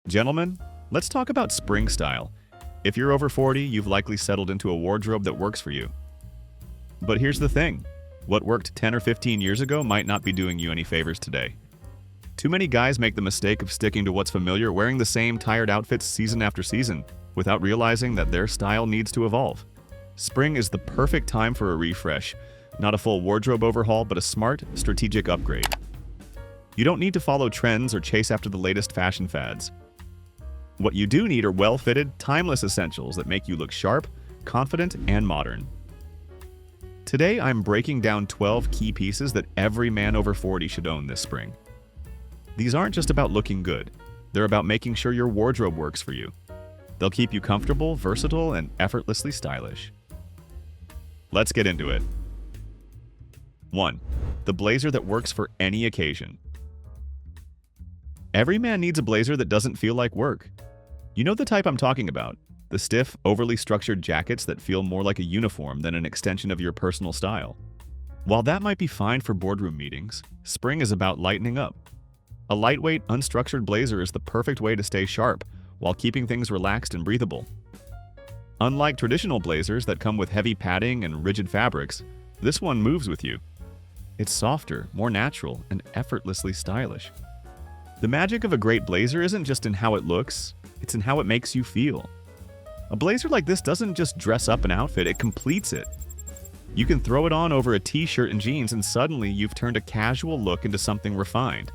Gentlemen, let's talk about spring style. If you're over 40, you've likely settled into a wardrobe that works for you. But here's the thing. What worked 10 or 15 years ago might not be doing you any favors today. Too many guys make the mistake of sticking to what's familiar, wearing the same tired outfits season after season, without realizing that their style needs to evolve. Spring is the perfect time for a refresh, not a full wardrobe overhaul, but a smart, strategic upgrade. You don't need to follow trends or chase after the latest fashion fads. What you do need are well-fitted, timeless essentials that make you look sharp, confident, and modern. Today, I'm breaking down 12 key pieces that every man over 40 should own this spring. These aren't just about looking good. They're about making sure your wardrobe works for you. They'll keep you comfortable, versatile, and effortlessly stylish. Let's get into it. 1. The blazer that works for any occasion. Every man needs a blazer that doesn't feel like work. You know the type I'm talking about. The stiff, overly structured jackets that feel more like a uniform than an extension of your personal style. While that might be fine for boardroom meetings, spring is about lightening up. A lightweight, unstructured blazer is the perfect way to stay sharp while keeping things relaxed and breathable. Unlike traditional blazers that come with heavy padding and rigid fabrics, this one moves with you. It's softer, more natural, and effortlessly stylish. The magic of a great blazer isn't just in how it looks, it's in how it makes you feel. A blazer like this doesn't just dress up an outfit, it completes it. You can throw it on over a t-shirt and jeans and suddenly you've turned a casual look into something refined.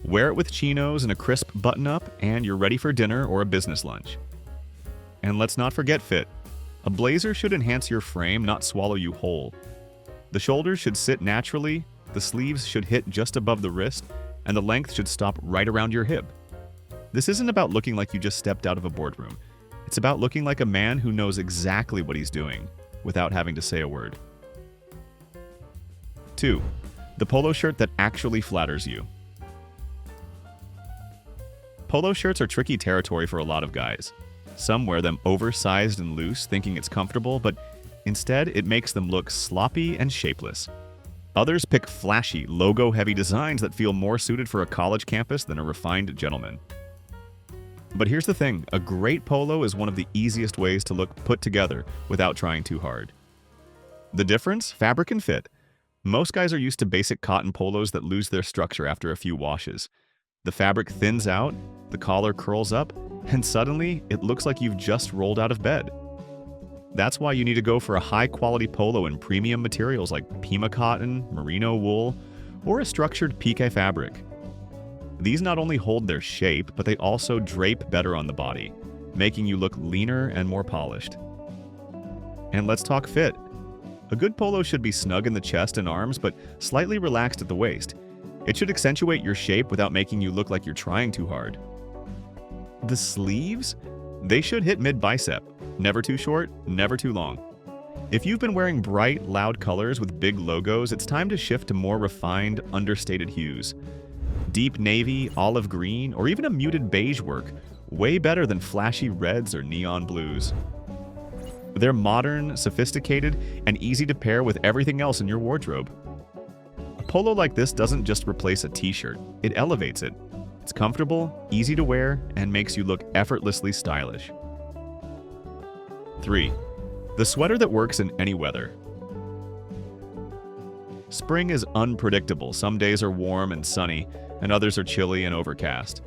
Wear it with chinos and a crisp button-up and you're ready for dinner or a business lunch. And let's not forget fit. A blazer should enhance your frame, not swallow you whole. The shoulders should sit naturally, the sleeves should hit just above the wrist, and the length should stop right around your hip. This isn't about looking like you just stepped out of a boardroom. It's about looking like a man who knows exactly what he's doing, without having to say a word. 2. The polo shirt that actually flatters you. Polo shirts are tricky territory for a lot of guys. Some wear them oversized and loose, thinking it's comfortable, but instead it makes them look sloppy and shapeless. Others pick flashy, logo-heavy designs that feel more suited for a college campus than a refined gentleman. But here's the thing, a great polo is one of the easiest ways to look put together without trying too hard. The difference? Fabric and fit. Most guys are used to basic cotton polos that lose their structure after a few washes. The fabric thins out, the collar curls up, and suddenly it looks like you've just rolled out of bed. That's why you need to go for a high-quality polo in premium materials like Pima cotton, merino wool, or a structured pique fabric. These not only hold their shape, but they also drape better on the body, making you look leaner and more polished. And let's talk fit. A good polo should be snug in the chest and arms, but slightly relaxed at the waist. It should accentuate your shape without making you look like you're trying too hard. The sleeves? They should hit mid-bicep. Never too short, never too long. If you've been wearing bright, loud colors with big logos, it's time to shift to more refined, understated hues. Deep navy, olive green, or even a muted beige work, way better than flashy reds or neon blues. They're modern, sophisticated, and easy to pair with everything else in your wardrobe. A polo like this doesn't just replace a t-shirt, it elevates it. It's comfortable, easy to wear, and makes you look effortlessly stylish. 3. The sweater that works in any weather. Spring is unpredictable. Some days are warm and sunny, and others are chilly and overcast.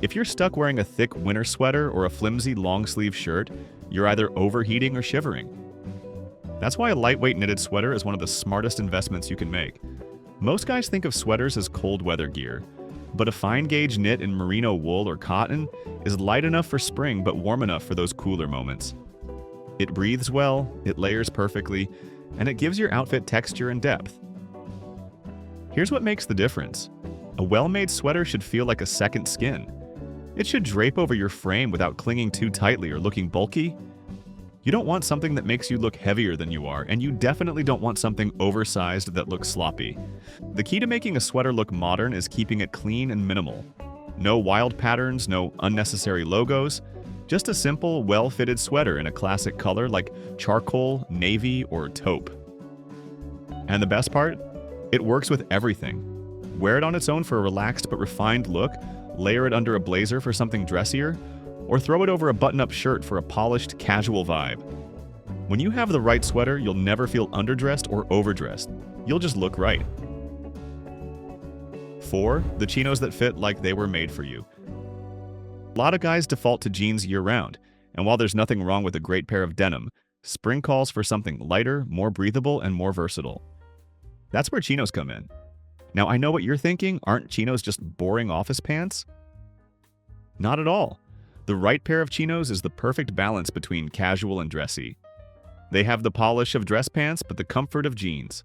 If you're stuck wearing a thick winter sweater or a flimsy long-sleeve shirt, you're either overheating or shivering. That's why a lightweight knitted sweater is one of the smartest investments you can make. Most guys think of sweaters as cold weather gear, but a fine-gauge knit in merino wool or cotton is light enough for spring but warm enough for those cooler moments. It breathes well, it layers perfectly, and it gives your outfit texture and depth. Here's what makes the difference. A well-made sweater should feel like a second skin. It should drape over your frame without clinging too tightly or looking bulky. You don't want something that makes you look heavier than you are, and you definitely don't want something oversized that looks sloppy. The key to making a sweater look modern is keeping it clean and minimal. No wild patterns, no unnecessary logos, just a simple, well-fitted sweater in a classic color like charcoal, navy, or taupe. And the best part? It works with everything. Wear it on its own for a relaxed but refined look, layer it under a blazer for something dressier, or throw it over a button-up shirt for a polished, casual vibe. When you have the right sweater, you'll never feel underdressed or overdressed. You'll just look right. 4. The chinos that fit like they were made for you. A lot of guys default to jeans year-round, and while there's nothing wrong with a great pair of denim, spring calls for something lighter, more breathable, and more versatile. That's where chinos come in. Now, I know what you're thinking. Aren't chinos just boring office pants? Not at all. The right pair of chinos is the perfect balance between casual and dressy. They have the polish of dress pants, but the comfort of jeans.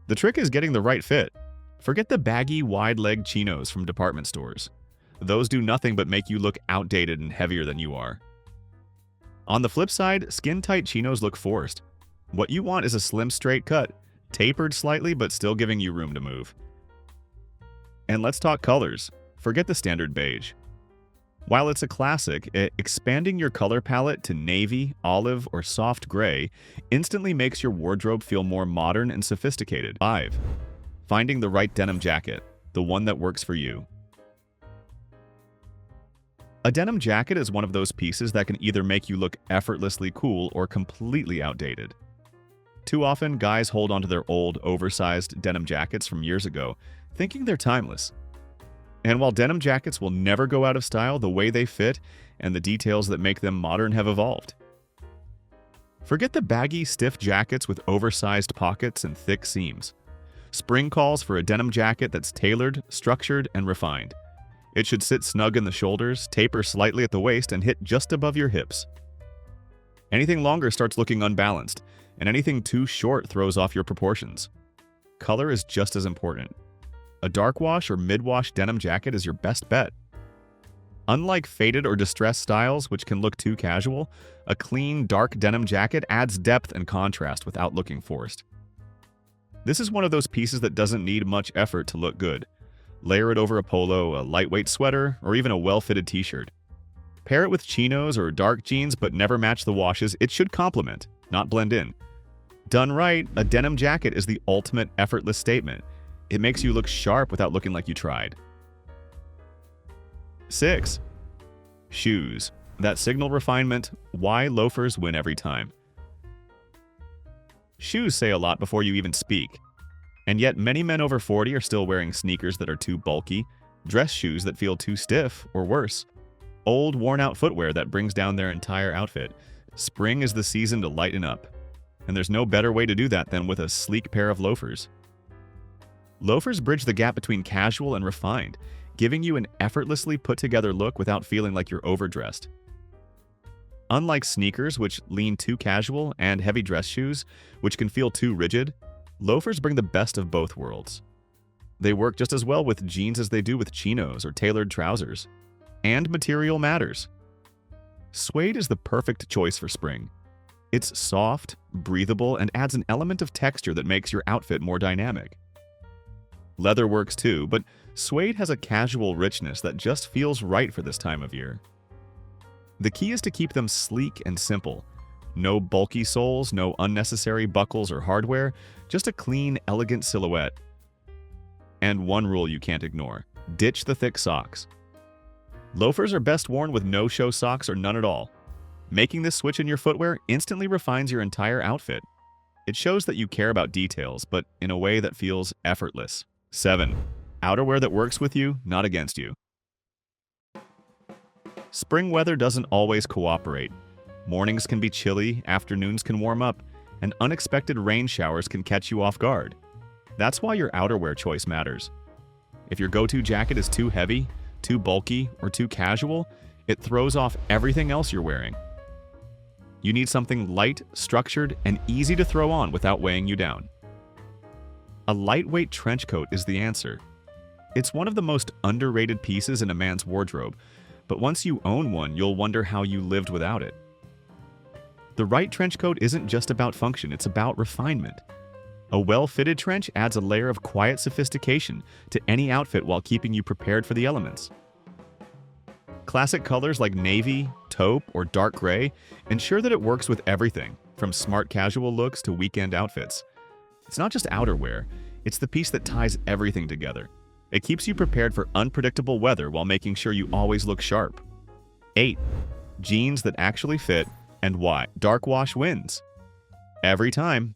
The trick is getting the right fit. Forget the baggy, wide-leg chinos from department stores. Those do nothing but make you look outdated and heavier than you are. On the flip side, skin-tight chinos look forced. What you want is a slim, straight cut, tapered slightly but still giving you room to move. And let's talk colors. Forget the standard beige. While it's a classic, expanding your color palette to navy, olive, or soft gray instantly makes your wardrobe feel more modern and sophisticated. 5. Finding the right denim jacket, the one that works for you. A denim jacket is one of those pieces that can either make you look effortlessly cool or completely outdated. Too often, guys hold onto their old, oversized denim jackets from years ago, thinking they're timeless. And while denim jackets will never go out of style, the way they fit and the details that make them modern have evolved. Forget the baggy, stiff jackets with oversized pockets and thick seams. Spring calls for a denim jacket that's tailored, structured, and refined. It should sit snug in the shoulders, taper slightly at the waist, and hit just above your hips. Anything longer starts looking unbalanced, and anything too short throws off your proportions. Color is just as important. A dark wash or mid-wash denim jacket is your best bet. Unlike faded or distressed styles, which can look too casual, a clean, dark denim jacket adds depth and contrast without looking forced. This is one of those pieces that doesn't need much effort to look good. Layer it over a polo, a lightweight sweater, or even a well-fitted t-shirt. Pair it with chinos or dark jeans but never match the washes. It should complement, not blend in. Done right, a denim jacket is the ultimate effortless statement. It makes you look sharp without looking like you tried. 6. Shoes. That signal refinement, why loafers win every time. Shoes say a lot before you even speak. And yet many men over 40 are still wearing sneakers that are too bulky, dress shoes that feel too stiff, or worse, old worn-out footwear that brings down their entire outfit. Spring is the season to lighten up. And there's no better way to do that than with a sleek pair of loafers. Loafers bridge the gap between casual and refined, giving you an effortlessly put-together look without feeling like you're overdressed. Unlike sneakers, which lean too casual, and heavy dress shoes, which can feel too rigid, loafers bring the best of both worlds. They work just as well with jeans as they do with chinos or tailored trousers. And material matters. Suede is the perfect choice for spring. It's soft, breathable, and adds an element of texture that makes your outfit more dynamic. Leather works too, but suede has a casual richness that just feels right for this time of year. The key is to keep them sleek and simple. No bulky soles, no unnecessary buckles or hardware, just a clean, elegant silhouette. And one rule you can't ignore: ditch the thick socks. Loafers are best worn with no-show socks or none at all. Making this switch in your footwear instantly refines your entire outfit. It shows that you care about details, but in a way that feels effortless. 7. Outerwear that works with you, not against you. Spring weather doesn't always cooperate. Mornings can be chilly, afternoons can warm up, and unexpected rain showers can catch you off guard. That's why your outerwear choice matters. If your go-to jacket is too heavy, too bulky, or too casual, it throws off everything else you're wearing. You need something light, structured, and easy to throw on without weighing you down. A lightweight trench coat is the answer. It's one of the most underrated pieces in a man's wardrobe, but once you own one, you'll wonder how you lived without it. The right trench coat isn't just about function, it's about refinement. A well-fitted trench adds a layer of quiet sophistication to any outfit while keeping you prepared for the elements. Classic colors like navy, taupe, or dark gray ensure that it works with everything, from smart casual looks to weekend outfits. It's not just outerwear, it's the piece that ties everything together. It keeps you prepared for unpredictable weather while making sure you always look sharp. 8. Jeans that actually fit, and why. Dark wash wins. Every time.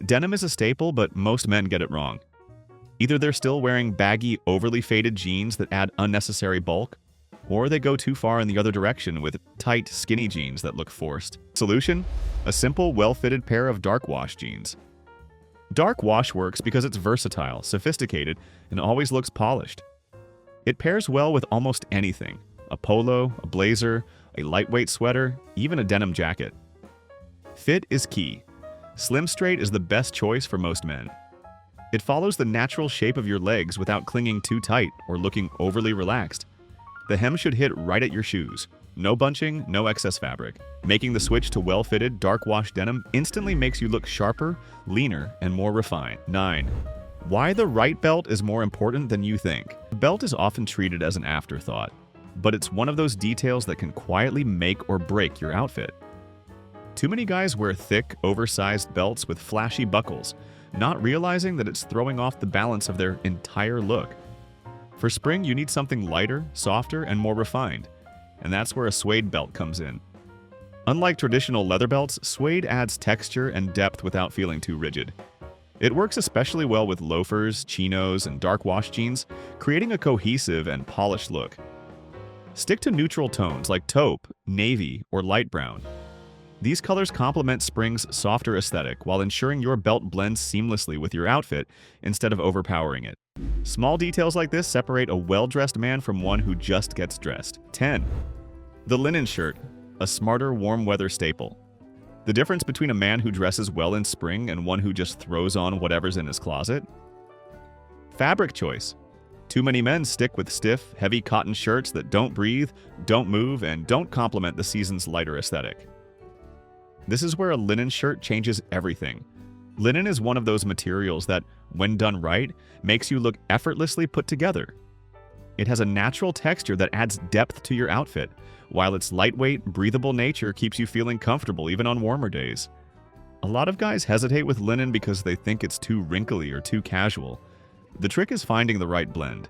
Denim is a staple, but most men get it wrong. Either they're still wearing baggy, overly faded jeans that add unnecessary bulk, or they go too far in the other direction with tight, skinny jeans that look forced. Solution? A simple, well-fitted pair of dark wash jeans. Dark wash works because it's versatile, sophisticated, and always looks polished. It pairs well with almost anything: a polo, a blazer, a lightweight sweater, even a denim jacket. Fit is key. Slim straight is the best choice for most men. It follows the natural shape of your legs without clinging too tight or looking overly relaxed. The hem should hit right at your shoes. No bunching, no excess fabric. Making the switch to well-fitted, dark wash denim instantly makes you look sharper, leaner, and more refined. 9. Why the right belt is more important than you think. The belt is often treated as an afterthought, but it's one of those details that can quietly make or break your outfit. Too many guys wear thick, oversized belts with flashy buckles, not realizing that it's throwing off the balance of their entire look. For spring, you need something lighter, softer, and more refined, and that's where a suede belt comes in. Unlike traditional leather belts, suede adds texture and depth without feeling too rigid. It works especially well with loafers, chinos, and dark wash jeans, creating a cohesive and polished look. Stick to neutral tones like taupe, navy, or light brown. These colors complement spring's softer aesthetic while ensuring your belt blends seamlessly with your outfit instead of overpowering it. Small details like this separate a well-dressed man from one who just gets dressed. 10. The linen shirt, a smarter warm weather staple. The difference between a man who dresses well in spring and one who just throws on whatever's in his closet? Fabric choice. Too many men stick with stiff, heavy cotton shirts that don't breathe, don't move, and don't complement the season's lighter aesthetic. This is where a linen shirt changes everything. Linen is one of those materials that, when done right, makes you look effortlessly put together. It has a natural texture that adds depth to your outfit, while its lightweight, breathable nature keeps you feeling comfortable even on warmer days. A lot of guys hesitate with linen because they think it's too wrinkly or too casual. The trick is finding the right blend.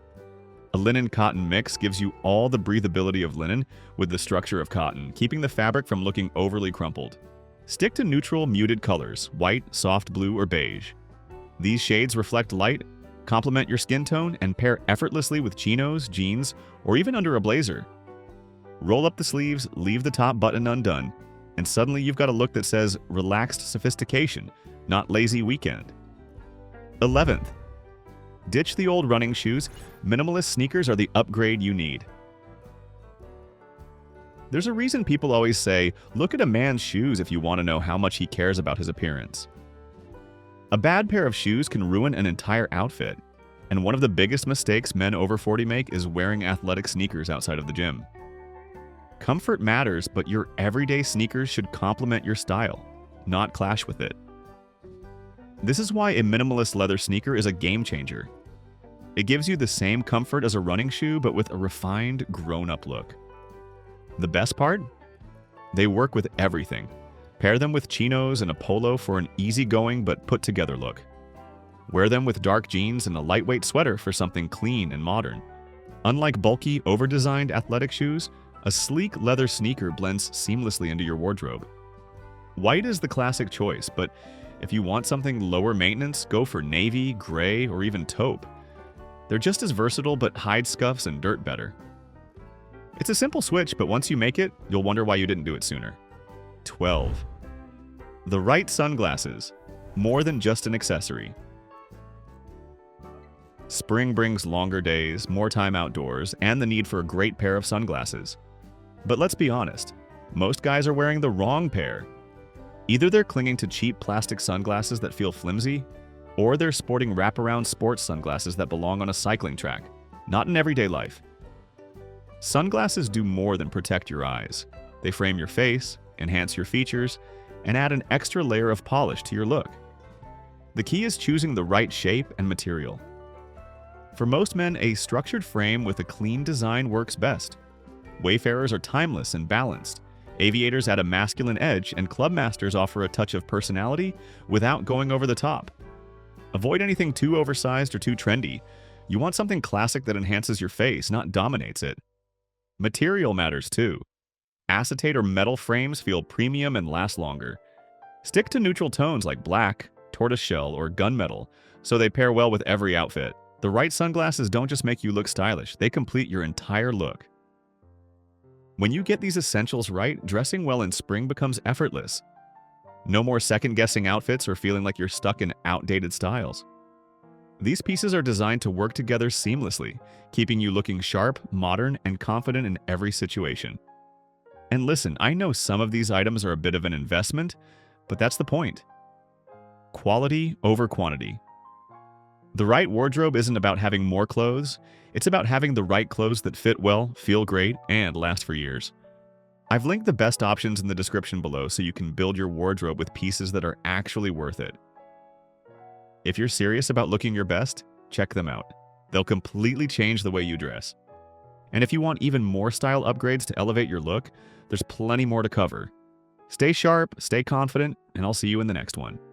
A linen-cotton mix gives you all the breathability of linen with the structure of cotton, keeping the fabric from looking overly crumpled. Stick to neutral, muted colors: white, soft blue, or beige. These shades reflect light, complement your skin tone, and pair effortlessly with chinos, jeans, or even under a blazer. Roll up the sleeves, leave the top button undone, and suddenly you've got a look that says relaxed sophistication, not lazy weekend. 11th. Ditch the old running shoes. Minimalist sneakers are the upgrade you need. There's a reason people always say, look at a man's shoes if you want to know how much he cares about his appearance. A bad pair of shoes can ruin an entire outfit, and one of the biggest mistakes men over 40 make is wearing athletic sneakers outside of the gym. Comfort matters, but your everyday sneakers should complement your style, not clash with it. This is why a minimalist leather sneaker is a game changer. It gives you the same comfort as a running shoe, but with a refined, grown-up look. The best part? They work with everything. Pair them with chinos and a polo for an easygoing but put-together look. Wear them with dark jeans and a lightweight sweater for something clean and modern. Unlike bulky, over-designed athletic shoes, a sleek leather sneaker blends seamlessly into your wardrobe. White is the classic choice, but if you want something lower maintenance, go for navy, gray, or even taupe. They're just as versatile but hide scuffs and dirt better. It's a simple switch, but once you make it, you'll wonder why you didn't do it sooner. 12. The right sunglasses, more than just an accessory. Spring brings longer days, more time outdoors, and the need for a great pair of sunglasses. But let's be honest, most guys are wearing the wrong pair. Either they're clinging to cheap plastic sunglasses that feel flimsy, or they're sporting wraparound sports sunglasses that belong on a cycling track, not in everyday life. Sunglasses do more than protect your eyes. They frame your face, enhance your features, and add an extra layer of polish to your look. The key is choosing the right shape and material. For most men, a structured frame with a clean design works best. Wayfarers are timeless and balanced. Aviators add a masculine edge, and club masters offer a touch of personality without going over the top. Avoid anything too oversized or too trendy. You want something classic that enhances your face, not dominates it. Material matters too. Acetate or metal frames feel premium and last longer. Stick to neutral tones like black, tortoiseshell, or gunmetal, so they pair well with every outfit. The right sunglasses don't just make you look stylish, they complete your entire look. When you get these essentials right, dressing well in spring becomes effortless. No more second-guessing outfits or feeling like you're stuck in outdated styles. These pieces are designed to work together seamlessly, keeping you looking sharp, modern, and confident in every situation. And listen, I know some of these items are a bit of an investment, but that's the point. Quality over quantity. The right wardrobe isn't about having more clothes, it's about having the right clothes that fit well, feel great, and last for years. I've linked the best options in the description below so you can build your wardrobe with pieces that are actually worth it. If you're serious about looking your best, check them out. They'll completely change the way you dress. And if you want even more style upgrades to elevate your look, there's plenty more to cover. Stay sharp, stay confident, and I'll see you in the next one.